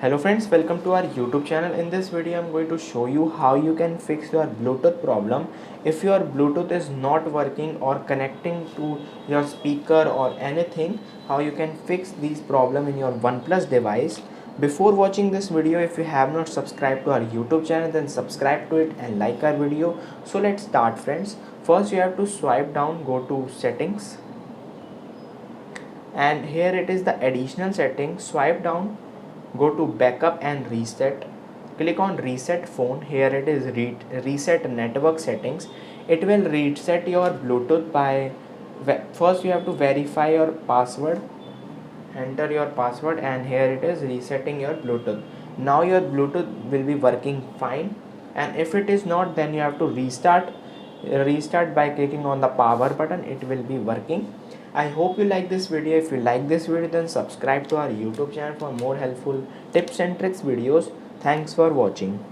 Hello friends, welcome to our YouTube channel. In this video I'm going to show you how you can fix your Bluetooth problem if your Bluetooth is not working or connecting to your speaker or anything. How you can fix these problem in your OnePlus device. Before watching this video, if you have not subscribed to our YouTube channel, then subscribe to it and like our video. So let's start friends. First you have to swipe down, go to settings, and here it is the additional setting. Swipe down, go to backup and reset, click on reset phone. Here it is reset network settings. It will reset your Bluetooth by first you have to verify your password, enter your password, and here it is resetting your Bluetooth. Now your Bluetooth will be working fine, and if it is not, then you have to restart by clicking on the power button. It will be working. I hope you like this video. If you like this video, then subscribe to our YouTube channel for more helpful tips and tricks videos. Thanks for watching.